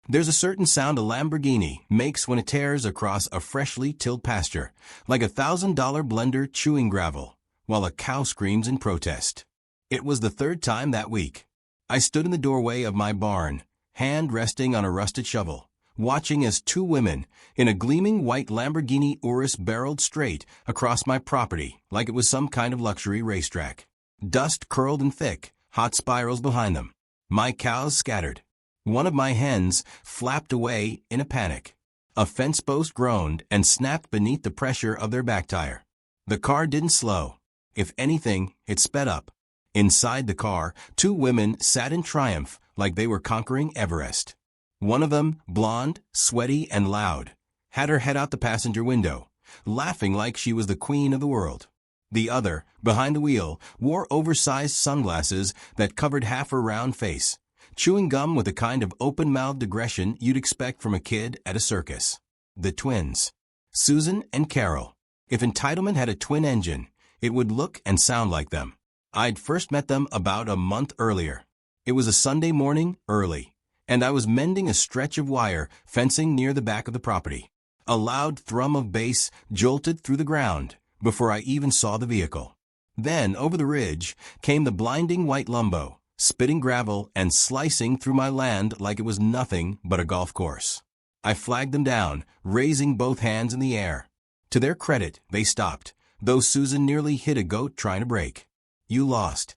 There's a certain sound a Lamborghini makes when it tears across a freshly tilled pasture, like $1,000 blender chewing gravel, while a cow screams in protest. It was the third time that week. I stood in the doorway of my barn, hand resting on a rusted shovel, watching as two women, in a gleaming white Lamborghini Urus, barreled straight across my property like it was some kind of luxury racetrack. Dust curled and thick, hot spirals behind them. My cows scattered. One of my hens flapped away in a panic. A fence post groaned and snapped beneath the pressure of their back tire. The car didn't slow. If anything, it sped up. Inside the car, two women sat in triumph like they were conquering Everest. One of them, blonde, sweaty, and loud, had her head out the passenger window, laughing like she was the queen of the world. The other, behind the wheel, wore oversized sunglasses that covered half her round face, chewing gum with the kind of open-mouthed aggression you'd expect from a kid at a circus. The twins. Susan and Carol. If entitlement had a twin engine, it would look and sound like them. I'd first met them about a month earlier. It was a Sunday morning, early, and I was mending a stretch of wire fencing near the back of the property. A loud thrum of bass jolted through the ground before I even saw the vehicle. Then, over the ridge, came the blinding white Lumbo, spitting gravel and slicing through my land like it was nothing but a golf course. I flagged them down, raising both hands in the air. To their credit, they stopped, though Susan nearly hit a goat trying to brake. "You lost?"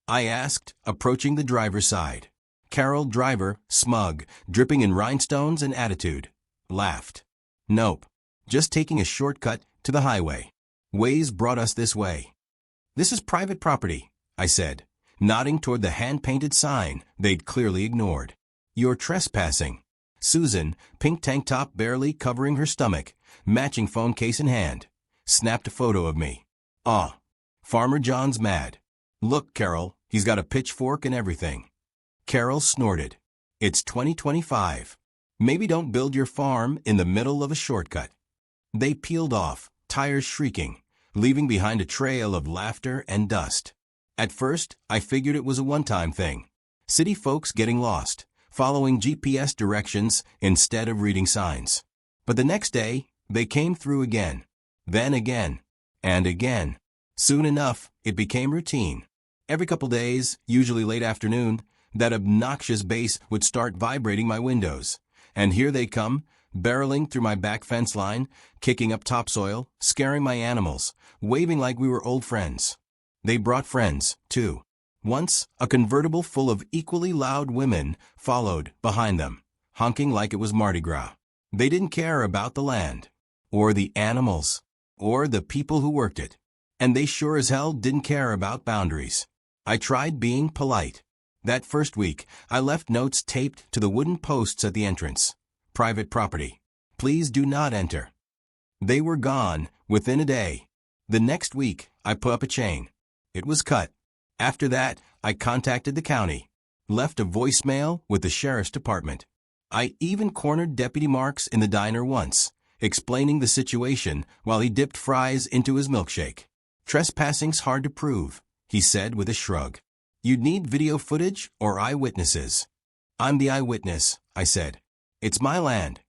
I asked, approaching the driver's side. Carol, driver, smug, dripping in rhinestones and attitude, laughed. "Nope. Just taking a shortcut to the highway. Waze brought us this way." "This is private property," I said, nodding toward the hand-painted sign they'd clearly ignored. "You're trespassing." Susan, pink tank top barely covering her stomach, matching phone case in hand, snapped a photo of me. "Aw, Farmer John's mad. Look, Carol, he's got a pitchfork and everything." Carol snorted. "It's 2025. Maybe don't build your farm in the middle of a shortcut." They peeled off, tires shrieking, leaving behind a trail of laughter and dust. At first, I figured it was a one-time thing. City folks getting lost, following GPS directions instead of reading signs. But the next day, they came through again. Then again. And again. Soon enough, it became routine. Every couple days, usually late afternoon, that obnoxious bass would start vibrating my windows. And here they come, barreling through my back fence line, kicking up topsoil, scaring my animals, waving like we were old friends. They brought friends, too. Once, a convertible full of equally loud women followed behind them, honking like it was Mardi Gras. They didn't care about the land, or the animals, or the people who worked it. And they sure as hell didn't care about boundaries. I tried being polite. That first week, I left notes taped to the wooden posts at the entrance. "Private property. Please do not enter." They were gone within a day. The next week, I put up a chain. It was cut. After that, I contacted the county, left a voicemail with the sheriff's department. I even cornered Deputy Marks in the diner once, explaining the situation while he dipped fries into his milkshake. "Trespassing's hard to prove," he said with a shrug. "You'd need video footage or eyewitnesses." "I'm the eyewitness," I said. "It's my land."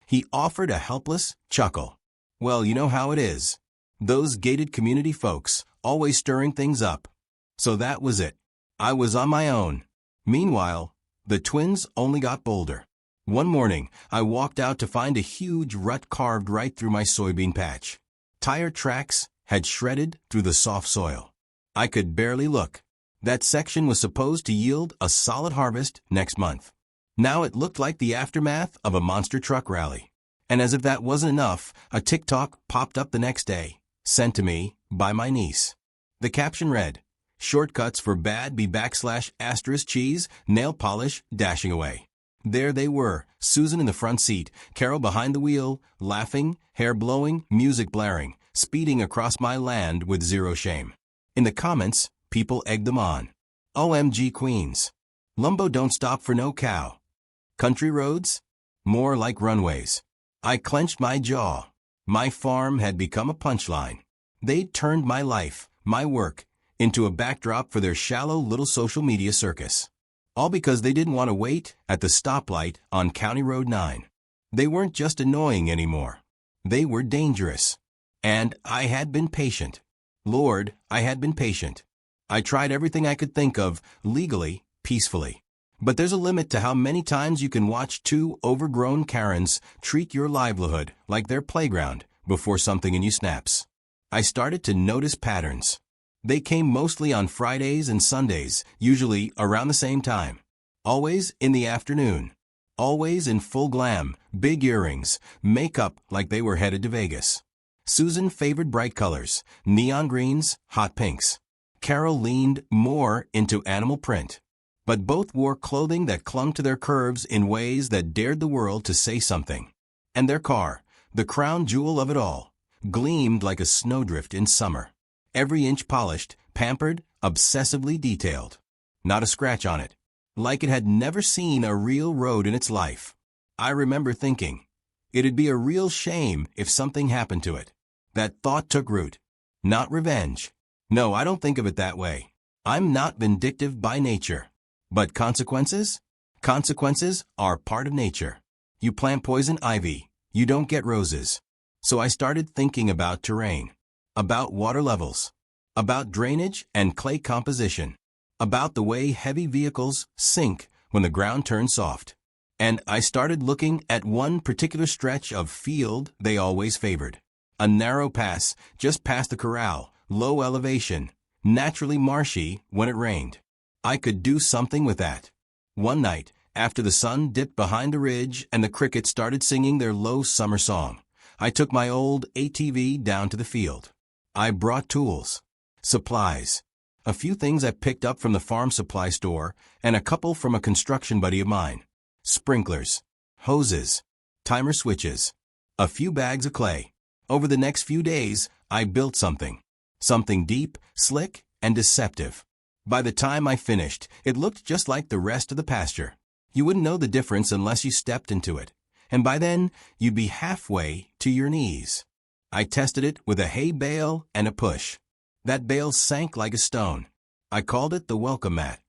He offered a helpless chuckle. "Well, you know how it is. Those gated community folks, always stirring things up." So that was it. I was on my own. Meanwhile, the twins only got bolder. One morning, I walked out to find a huge rut carved right through my soybean patch. Tire tracks had shredded through the soft soil. I could barely look. That section was supposed to yield a solid harvest next month. Now it looked like the aftermath of a monster truck rally. And as if that wasn't enough, a TikTok popped up the next day, sent to me by my niece. The caption read, "Shortcuts for bad be / cheese, nail polish, dashing away." There they were, Susan in the front seat, Carol behind the wheel, laughing, hair blowing, music blaring, speeding across my land with zero shame. In the comments, people egged them on. "OMG Queens. Lumbo don't stop for no cow. Country roads? More like runways." I clenched my jaw. My farm had become a punchline. They'd turned my life, my work, into a backdrop for their shallow little social media circus. All because they didn't want to wait at the stoplight on County Road 9. They weren't just annoying anymore. They were dangerous. And I had been patient. Lord, I had been patient. I tried everything I could think of, legally, peacefully. But there's a limit to how many times you can watch two overgrown Karens treat your livelihood like their playground before something in you snaps. I started to notice patterns. They came mostly on Fridays and Sundays, usually around the same time. Always in the afternoon. Always in full glam, big earrings, makeup like they were headed to Vegas. Susan favored bright colors, neon greens, hot pinks. Carol leaned more into animal print. But both wore clothing that clung to their curves in ways that dared the world to say something. And their car, the crown jewel of it all, gleamed like a snowdrift in summer. Every inch polished, pampered, obsessively detailed. Not a scratch on it. Like it had never seen a real road in its life. I remember thinking, it'd be a real shame if something happened to it. That thought took root. Not revenge. No, I don't think of it that way. I'm not vindictive by nature. But consequences? Consequences are part of nature. You plant poison ivy, you don't get roses. So I started thinking about terrain, about water levels, about drainage and clay composition, about the way heavy vehicles sink when the ground turns soft. And I started looking at one particular stretch of field they always favored. A narrow pass just past the corral, low elevation, naturally marshy when it rained. I could do something with that. One night, after the sun dipped behind the ridge and the crickets started singing their low summer song, I took my old ATV down to the field. I brought tools, supplies, a few things I picked up from the farm supply store, and a couple from a construction buddy of mine. Sprinklers, hoses, timer switches, a few bags of clay. Over the next few days, I built something. Something deep, slick, and deceptive. By the time I finished, it looked just like the rest of the pasture. You wouldn't know the difference unless you stepped into it. And by then, you'd be halfway to your knees. I tested it with a hay bale and a push. That bale sank like a stone. I called it the welcome mat.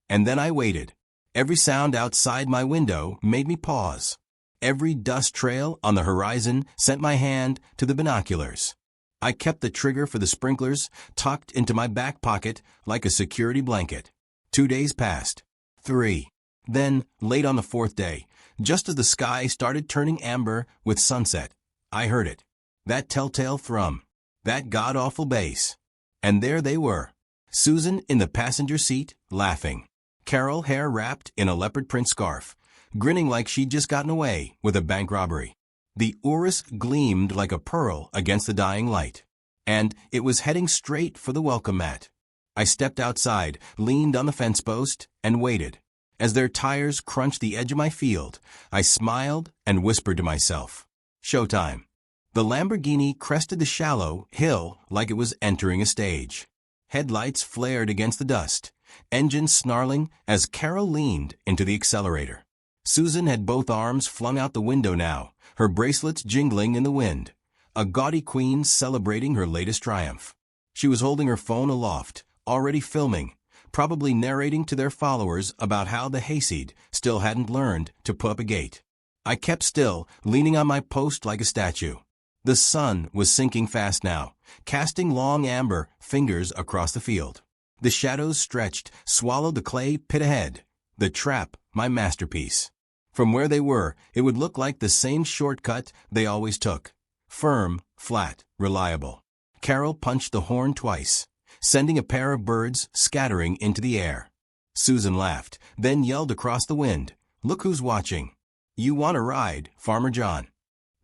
And then I waited. Every sound outside my window made me pause. Every dust trail on the horizon sent my hand to the binoculars. I kept the trigger for the sprinklers tucked into my back pocket like a security blanket. 2 days passed. 3. Then, late on the 4th day, just as the sky started turning amber with sunset, I heard it. That telltale thrum. That god-awful bass. And there they were. Susan in the passenger seat, laughing. Carol hair wrapped in a leopard print scarf, grinning like she'd just gotten away with a bank robbery. The Urus gleamed like a pearl against the dying light. And it was heading straight for the welcome mat. I stepped outside, leaned on the fence post, and waited. As their tires crunched the edge of my field, I smiled and whispered to myself, "Showtime." The Lamborghini crested the shallow hill like it was entering a stage. Headlights flared against the dust, engine snarling as Carol leaned into the accelerator. Susan had both arms flung out the window now, her bracelets jingling in the wind, a gaudy queen celebrating her latest triumph. She was holding her phone aloft, already filming, probably narrating to their followers about how the hayseed still hadn't learned to put up a gate. I kept still, leaning on my post like a statue. The sun was sinking fast now, casting long amber fingers across the field. The shadows stretched, swallowed the clay pit ahead. The trap, my masterpiece. From where they were, it would look like the same shortcut they always took. Firm, flat, reliable. Carol punched the horn twice, sending a pair of birds scattering into the air. Susan laughed, then yelled across the wind, "Look who's watching. You want a ride, Farmer John."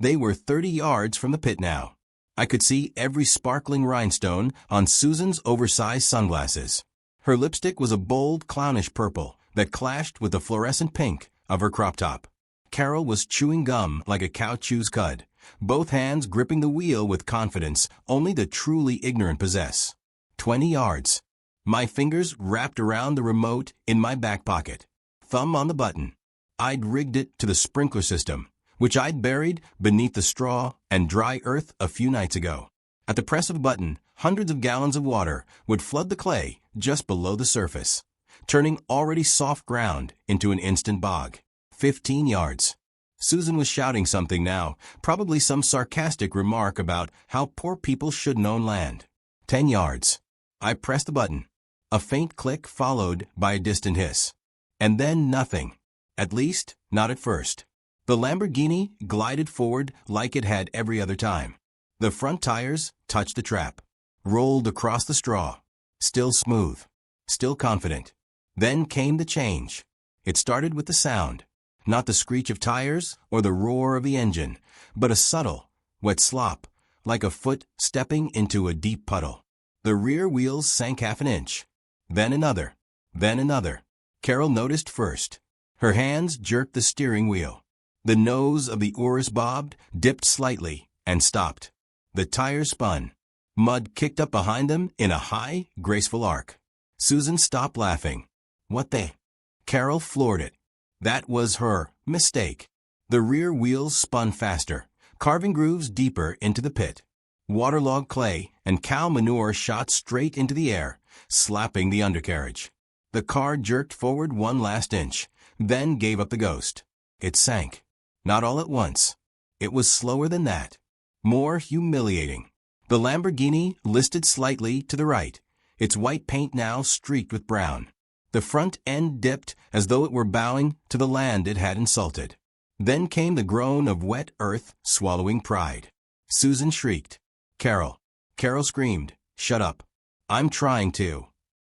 They were 30 yards from the pit now. I could see every sparkling rhinestone on Susan's oversized sunglasses. Her lipstick was a bold, clownish purple that clashed with the fluorescent pink of her crop top. Carol was chewing gum like a cow chews cud, both hands gripping the wheel with confidence only the truly ignorant possess. 20 yards. My fingers wrapped around the remote in my back pocket. Thumb on the button. I'd rigged it to the sprinkler system, which I'd buried beneath the straw and dry earth a few nights ago. At the press of a button, hundreds of gallons of water would flood the clay just below the surface, turning already soft ground into an instant bog. 15 yards. Susan was shouting something now, probably some sarcastic remark about how poor people shouldn't own land. 10 yards. I pressed the button. A faint click followed by a distant hiss. And then nothing. At least, not at first. The Lamborghini glided forward like it had every other time. The front tires touched the trap, rolled across the straw. Still smooth. Still confident. Then came the change. It started with the sound. Not the screech of tires or the roar of the engine, but a subtle, wet slop, like a foot stepping into a deep puddle. The rear wheels sank half an inch. Then another. Then another. Carol noticed first. Her hands jerked the steering wheel. The nose of the Urus bobbed, dipped slightly, and stopped. The tires spun. Mud kicked up behind them in a high, graceful arc. Susan stopped laughing. What the? Carol floored it. That was her mistake. The rear wheels spun faster, carving grooves deeper into the pit. Waterlogged clay and cow manure shot straight into the air, slapping the undercarriage. The car jerked forward one last inch, then gave up the ghost. It sank. Not all at once. It was slower than that. More humiliating. The Lamborghini listed slightly to the right, its white paint now streaked with brown. The front end dipped as though it were bowing to the land it had insulted. Then came the groan of wet earth swallowing pride. Susan shrieked. Carol. Carol screamed. Shut up. I'm trying to.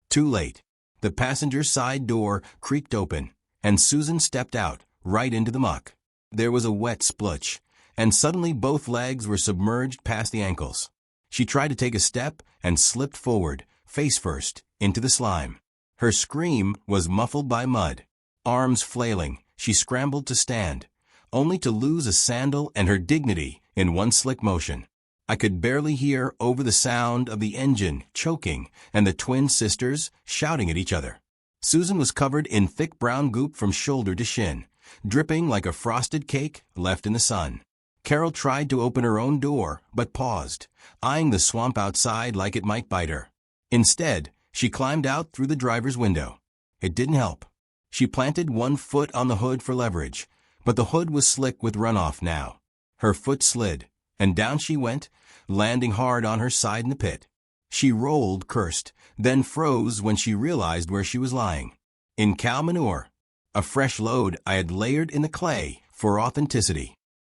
Too late. The passenger side door creaked open, and Susan stepped out, right into the muck. There was a wet splutch, and suddenly both legs were submerged past the ankles. She tried to take a step and slipped forward, face first, into the slime. Her scream was muffled by mud. Arms flailing, she scrambled to stand, only to lose a sandal and her dignity in one slick motion. I could barely hear over the sound of the engine choking and the twin sisters shouting at each other. Susan was covered in thick brown goop from shoulder to shin, dripping like a frosted cake left in the sun. Carol tried to open her own door, but paused, eyeing the swamp outside like it might bite her. Instead, she climbed out through the driver's window. It didn't help. She planted one foot on the hood for leverage, but the hood was slick with runoff now. Her foot slid, and down she went, landing hard on her side in the pit. She rolled, cursed, then froze when she realized where she was lying. In cow manure. A fresh load I had layered in the clay for authenticity.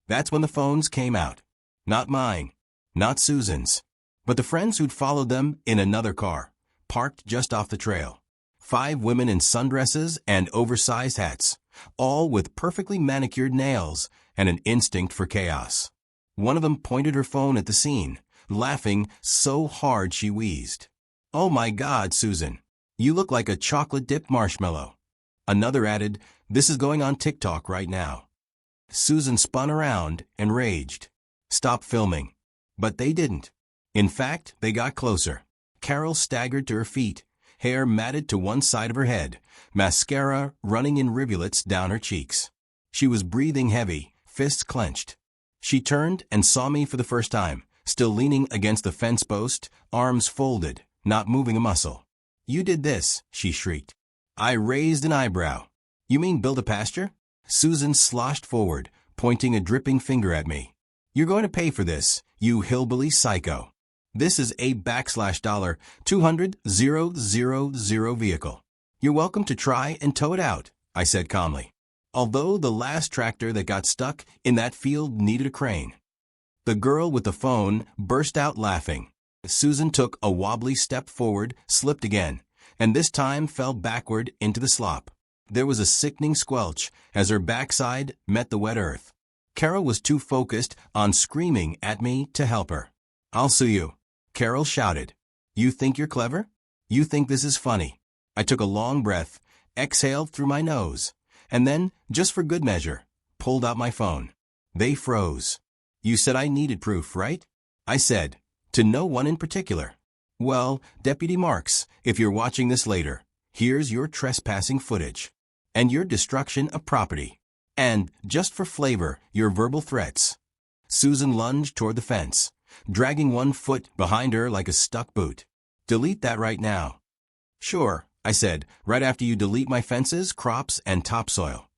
That's when the phones came out. Not mine. Not Susan's. But the friends who'd followed them in another car, parked just off the trail. 5 women in sundresses and oversized hats, all with perfectly manicured nails and an instinct for chaos. One of them pointed her phone at the scene, laughing so hard she wheezed. Oh my God, Susan, you look like a chocolate-dipped marshmallow. Another added, this is going on TikTok right now. Susan spun around and raged. Stop filming. But they didn't. In fact, they got closer. Carol staggered to her feet, hair matted to one side of her head, mascara running in rivulets down her cheeks. She was breathing heavy, fists clenched. She turned and saw me for the first time, still leaning against the fence post, arms folded, not moving a muscle. You did this, she shrieked. I raised an eyebrow. You mean build a pasture? Susan sloshed forward, pointing a dripping finger at me. You're going to pay for this, you hillbilly psycho. This is a $200,000 vehicle. You're welcome to try and tow it out, I said calmly. Although the last tractor that got stuck in that field needed a crane. The girl with the phone burst out laughing. Susan took a wobbly step forward, slipped again, and this time fell backward into the slop. There was a sickening squelch as her backside met the wet earth. Carol was too focused on screaming at me to help her. I'll sue you, Carol shouted. You think you're clever? You think this is funny? I took a long breath, exhaled through my nose, and then, just for good measure, pulled out my phone. They froze. You said I needed proof, right? I said, to no one in particular. Well, Deputy Marks, if you're watching this later, here's your trespassing footage. And your destruction of property. And, just for flavor, your verbal threats. Susan lunged toward the fence, dragging one foot behind her like a stuck boot. Delete that right now. Sure, I said, right after you delete my fences, crops, and topsoil.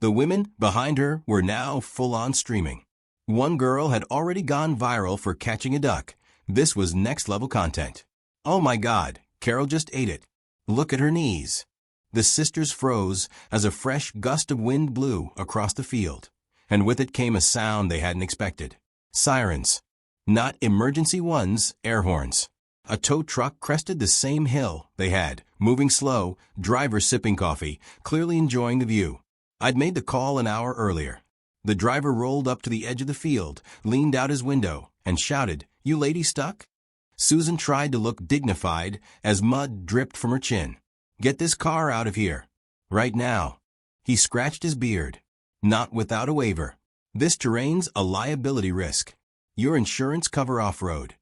The women behind her were now full-on streaming. One girl had already gone viral for catching a duck. This was next-level content. Oh my God, Carol just ate it. Look at her knees. The sisters froze as a fresh gust of wind blew across the field, and with it came a sound they hadn't expected. Sirens. Not emergency ones, air horns. A tow truck crested the same hill they had, moving slow, driver sipping coffee, clearly enjoying the view. I'd made the call an hour earlier. The driver rolled up to the edge of the field, leaned out his window, and shouted, "You lady stuck?" Susan tried to look dignified as mud dripped from her chin. "Get this car out of here. Right now." He scratched his beard. "Not without a waiver. This terrain's a liability risk. Your insurance cover off-road."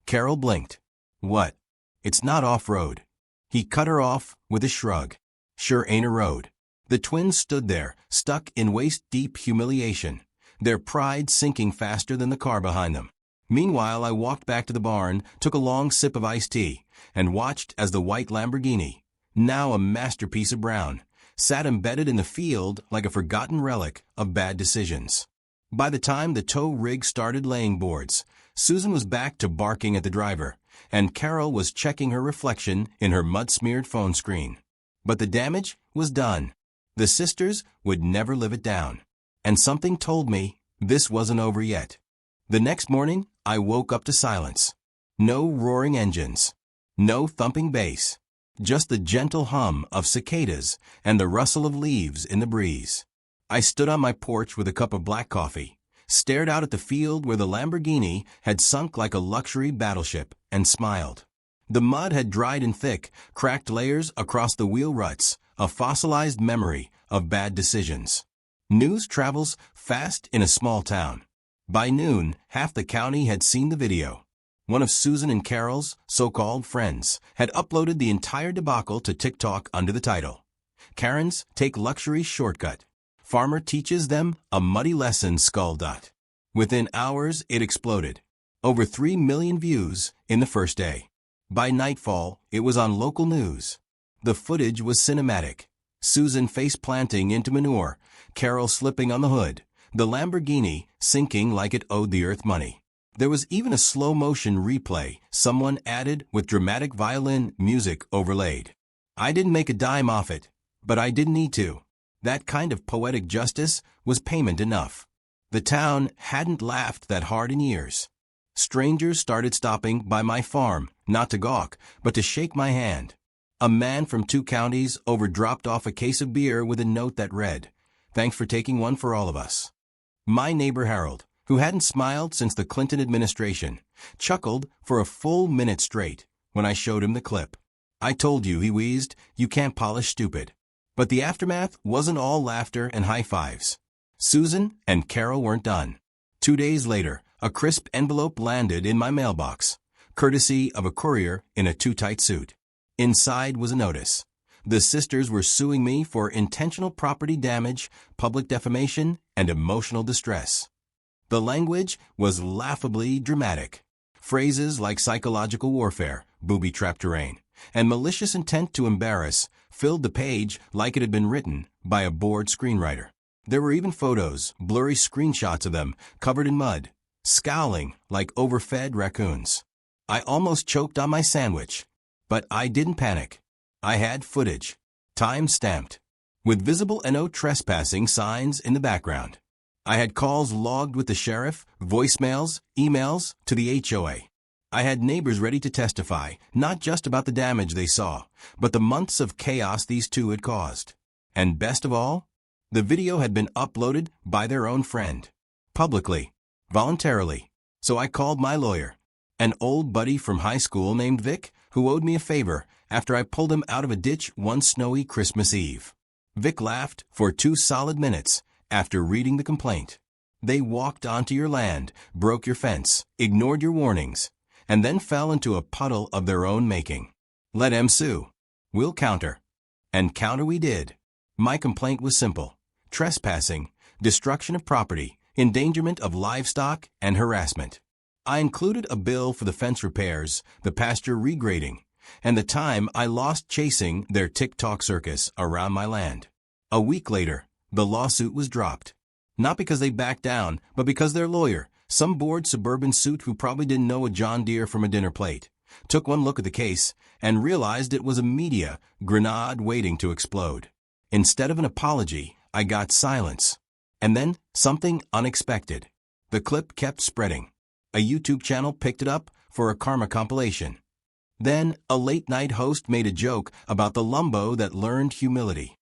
Carol blinked. "What? It's not off-road." He cut her off with a shrug. "Sure ain't a road." The twins stood there, stuck in waist-deep humiliation, their pride sinking faster than the car behind them. Meanwhile, I walked back to the barn, took a long sip of iced tea, and watched as the white Lamborghini, now a masterpiece of brown, sat embedded in the field like a forgotten relic of bad decisions. By the time the tow rig started laying boards, Susan was back to barking at the driver, and Carol was checking her reflection in her mud-smeared phone screen. But the damage was done. The sisters would never live it down. And something told me this wasn't over yet. The next morning, I woke up to silence. No roaring engines. No thumping bass. Just the gentle hum of cicadas and the rustle of leaves in the breeze. I stood on my porch with a cup of black coffee, stared out at the field where the Lamborghini had sunk like a luxury battleship, and smiled. The mud had dried in thick, cracked layers across the wheel ruts, a fossilized memory of bad decisions. News travels fast in a small town. By noon, half the county had seen the video. One of Susan and Carol's so-called friends had uploaded the entire debacle to TikTok under the title, "Karens Take Luxury Shortcut. Farmer Teaches Them a Muddy Lesson Skull Dot." Within hours, it exploded. Over 3 million views in the first day. By nightfall, it was on local news. The footage was cinematic. Susan face-planting into manure, Carol slipping on the hood, the Lamborghini sinking like it owed the earth money. There was even a slow-motion replay someone added with dramatic violin music overlaid. I didn't make a dime off it, but I didn't need to. That kind of poetic justice was payment enough. The town hadn't laughed that hard in years. Strangers started stopping by my farm, not to gawk, but to shake my hand. A man from 2 counties overdropped off a case of beer with a note that read, "Thanks for taking one for all of us." My neighbor Harold, who hadn't smiled since the Clinton administration, chuckled for a full minute straight when I showed him the clip. "I told you," he wheezed, "you can't polish stupid." But the aftermath wasn't all laughter and high fives. Susan and Carol weren't done. 2 days later, a crisp envelope landed in my mailbox, courtesy of a courier in a too-tight suit. Inside was a notice. The sisters were suing me for intentional property damage, public defamation, and emotional distress. The language was laughably dramatic. Phrases like psychological warfare, booby-trapped terrain, and malicious intent to embarrass filled the page like it had been written by a bored screenwriter. There were even photos, blurry screenshots of them, covered in mud, scowling like overfed raccoons. I almost choked on my sandwich, but I didn't panic. I had footage, time-stamped, with visible no trespassing signs in the background. I had calls logged with the sheriff, voicemails, emails to the HOA. I had neighbors ready to testify, not just about the damage they saw, but the months of chaos these two had caused. And best of all, the video had been uploaded by their own friend, publicly, voluntarily. So I called my lawyer, an old buddy from high school named Vic, who owed me a favor after I pulled him out of a ditch one snowy Christmas Eve. Vic laughed for 2 solid minutes after reading the complaint. They walked onto your land, broke your fence, ignored your warnings, and then fell into a puddle of their own making. Let 'em sue. We'll counter. And counter we did. My complaint was simple: trespassing, destruction of property, endangerment of livestock, and harassment. I included a bill for the fence repairs, the pasture regrading, and the time I lost chasing their TikTok circus around my land. A week later, the lawsuit was dropped. Not because they backed down, but because their lawyer, some bored suburban suit who probably didn't know a John Deere from a dinner plate, took one look at the case and realized it was a media grenade waiting to explode. Instead of an apology, I got silence. And then something unexpected. The clip kept spreading. A YouTube channel picked it up for a karma compilation. Then a late-night host made a joke about the Lumbo that learned humility.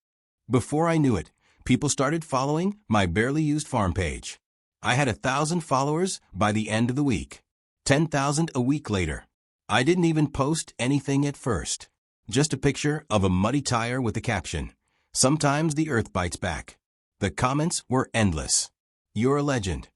Before I knew it, people started following my barely used farm page. I had 1,000 followers by the end of the week. 10,000 a week later. I didn't even post anything at first. Just a picture of a muddy tire with the caption, "Sometimes the earth bites back." The comments were endless. "You're a legend.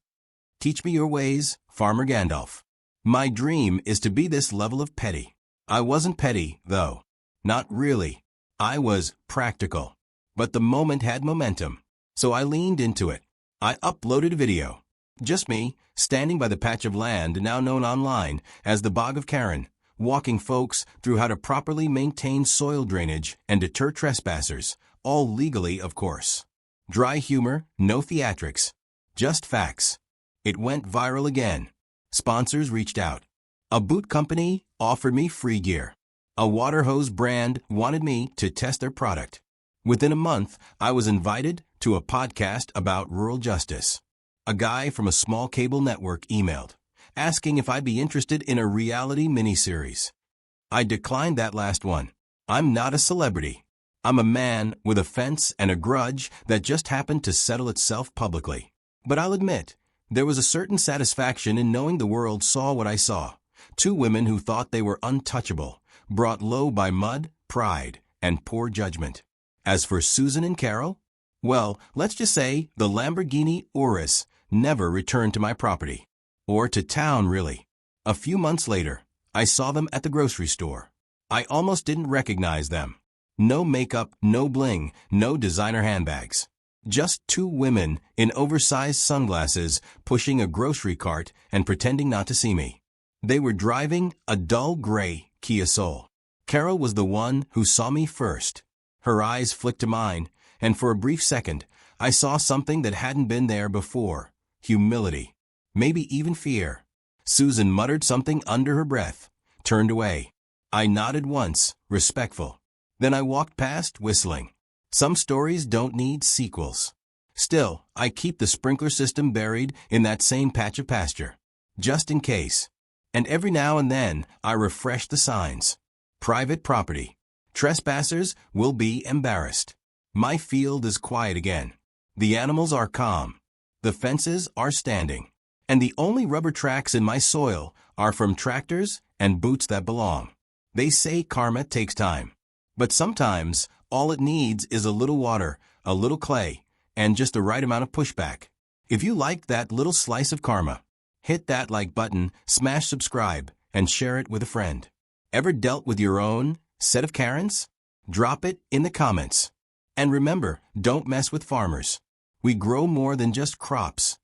Teach me your ways, Farmer Gandalf." My dream is to be this level of petty. I wasn't petty, though. Not really. I was practical. But the moment had momentum, so I leaned into it. I uploaded a video. Just me, standing by the patch of land now known online as the Bog of Karen, walking folks through how to properly maintain soil drainage and deter trespassers, all legally, of course. Dry humor, no theatrics, just facts. It went viral again. Sponsors reached out. A boot company offered me free gear. A water hose brand wanted me to test their product. Within a month, I was invited to a podcast about rural justice. A guy from a small cable network emailed, asking if I'd be interested in a reality miniseries. I declined that last one. I'm not a celebrity. I'm a man with a fence and a grudge that just happened to settle itself publicly. But I'll admit, there was a certain satisfaction in knowing the world saw what I saw. Two women who thought they were untouchable, brought low by mud, pride, and poor judgment. As for Susan and Carol, well, let's just say the Lamborghini Urus never returned to my property. Or to town, really. A few months later, I saw them at the grocery store. I almost didn't recognize them. No makeup, no bling, no designer handbags. Just two women in oversized sunglasses pushing a grocery cart and pretending not to see me. They were driving a dull gray Kia Soul. Carol was the one who saw me first. Her eyes flicked to mine, and for a brief second, I saw something that hadn't been there before. Humility. Maybe even fear. Susan muttered something under her breath, turned away. I nodded once, respectful. Then I walked past, whistling. Some stories don't need sequels. Still, I keep the sprinkler system buried in that same patch of pasture, just in case. And every now and then, I refresh the signs. Private property. Trespassers will be embarrassed. My field is quiet again. The animals are calm. The fences are standing. And the only rubber tracks in my soil are from tractors and boots that belong. They say karma takes time. But sometimes, all it needs is a little water, a little clay, and just the right amount of pushback. If you like that little slice of karma, hit that like button, smash subscribe, and share it with a friend. Ever dealt with your own set of Karens? Drop it in the comments. And remember, don't mess with farmers. We grow more than just crops.